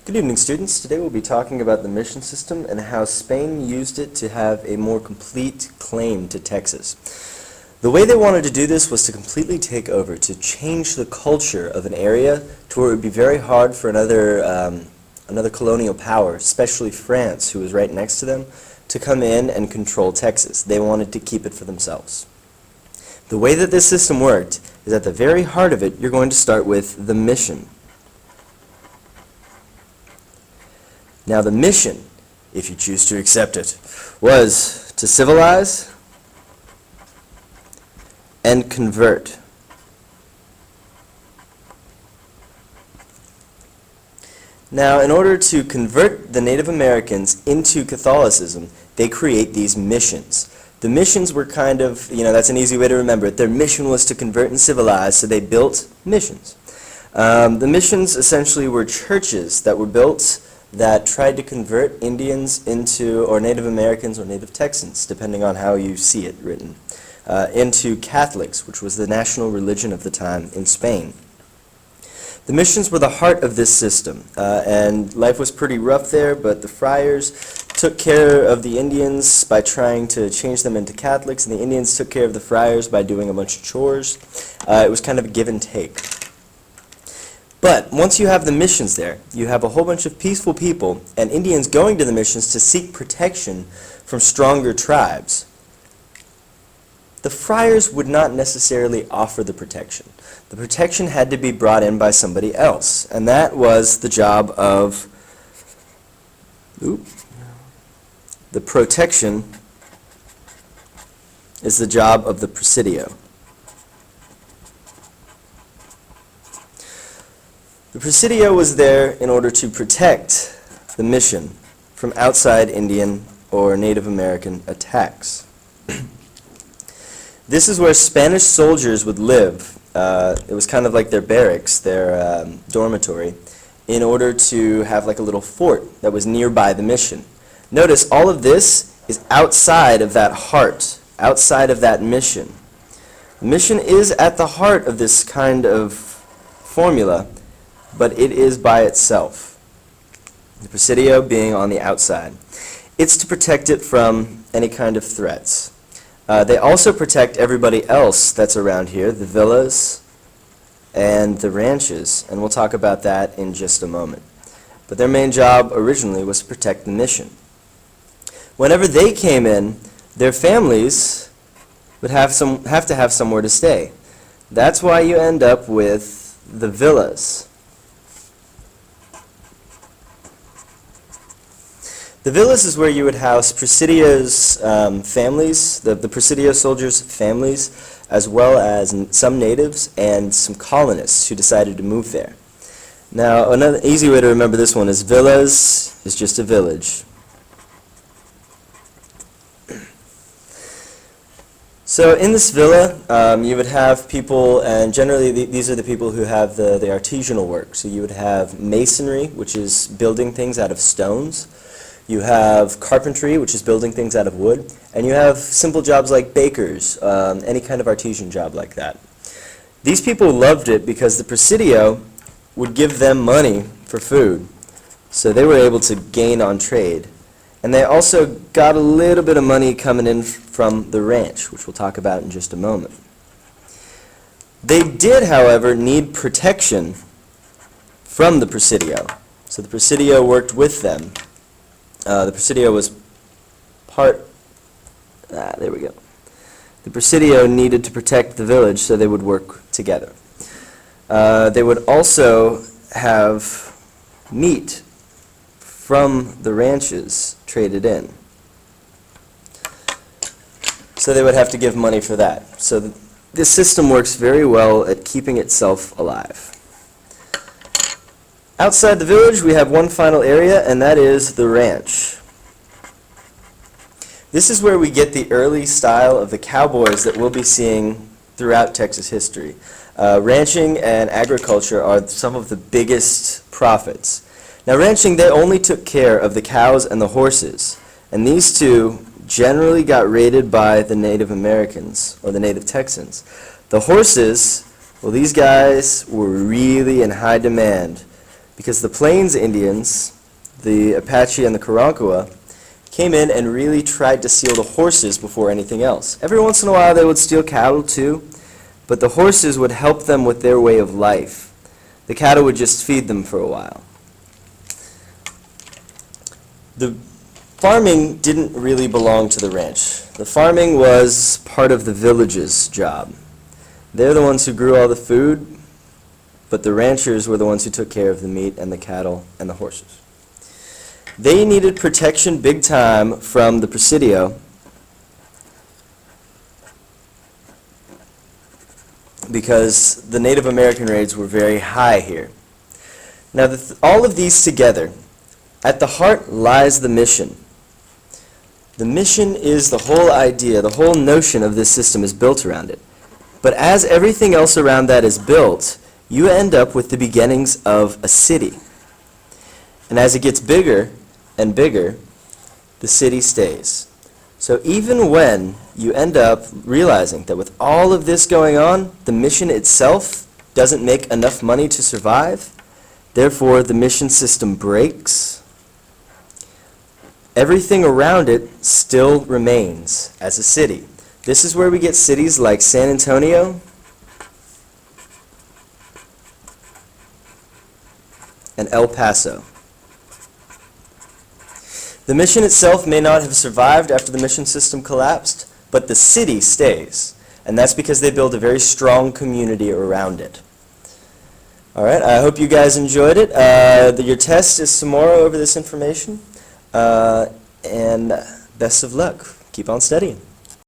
Good evening, students. Today we'll be talking about the mission system and how Spain used it to have a more complete claim to Texas. The way they wanted to do this was to completely take over, to change the culture of an area to where it would be very hard for another colonial power, especially France, who was right next to them, to come in and control Texas. They wanted to keep it for themselves. The way that this system worked is at the very heart of it, you're going to start with the mission. Now the mission, if you choose to accept it, was to civilize and convert. Now, in order to convert the Native Americans into Catholicism, they create these missions. The missions were kind of, that's an easy way to remember it. Their mission was to convert and civilize, so they built missions. The missions essentially were churches that were built that tried to convert Indians into, or Native Americans or Native Texans, depending on how you see it written, into Catholics, which was the national religion of the time in Spain. The missions were the heart of this system, and life was pretty rough there, but the friars took care of the Indians by trying to change them into Catholics, and the Indians took care of the friars by doing a bunch of chores. It was kind of a give and take. But once you have the missions there, you have a whole bunch of peaceful people and Indians going to the missions to seek protection from stronger tribes. The friars would not necessarily offer the protection. The protection had to be brought in by somebody else, and that was the job of the protection is the job of the Presidio. The Presidio was there in order to protect the mission from outside Indian or Native American attacks. This is where Spanish soldiers would live. It was kind of like their barracks, their dormitory, in order to have like a little fort that was nearby the mission. Notice all of this is outside of that heart, outside of that mission. The mission is at the heart of this kind of formula, but it is by itself. The Presidio being on the outside. It's to protect it from any kind of threats. They also protect everybody else that's around here, the villas and the ranches, and we'll talk about that in just a moment. But their main job originally was to protect the mission. Whenever they came in, their families would have to have somewhere to stay. That's why you end up with the villas. The villas is where you would house Presidio's families, the Presidio soldiers' families, as well as some natives and some colonists who decided to move there. Now, another easy way to remember this one is villas is just a village. So in this villa, you would have people, and generally these are the people who have the artisanal work. So you would have masonry, which is building things out of stones. You have carpentry, which is building things out of wood, and you have simple jobs like bakers, any kind of artisan job like that. These people loved it because the Presidio would give them money for food, so they were able to gain on trade. And they also got a little bit of money coming in from the ranch, which we'll talk about in just a moment. They did, however, need protection from the Presidio, so the Presidio worked with them. The Presidio was there we go. The Presidio needed to protect the village, so they would work together. They would also have meat from the ranches traded in. So they would have to give money for that. So this system works very well at keeping itself alive. Outside the village, we have one final area, and that is the ranch. This is where we get the early style of the cowboys that we'll be seeing throughout Texas history. Ranching and agriculture are some of the biggest profits. Now, ranching, they only took care of the cows and the horses, and these two generally got raided by the Native Americans, or the Native Texans. The horses, well, these guys were really in high demand. because the Plains Indians, the Apache and the Karankawa, came in and really tried to steal the horses before anything else. Every once in a while they would steal cattle too, but the horses would help them with their way of life. The cattle would just feed them for a while. The farming didn't really belong to the ranch. The farming was part of the village's job. They're the ones who grew all the food, but the ranchers were the ones who took care of the meat and the cattle and the horses. They needed protection big time from the Presidio because the Native American raids were very high here. Now, all of these together, at the heart lies the mission. The mission is the whole idea, the whole notion of this system is built around it. But as everything else around that is built, you end up with the beginnings of a city. And as it gets bigger and bigger, the city stays. So even when you end up realizing that with all of this going on, the mission itself doesn't make enough money to survive, therefore the mission system breaks, everything around it still remains as a city. This is where we get cities like San Antonio and El Paso. The mission itself may not have survived after the mission system collapsed, but the city stays. And that's because they build a very strong community around it. All right, I hope you guys enjoyed it. Your test is tomorrow over this information. And best of luck. Keep on studying.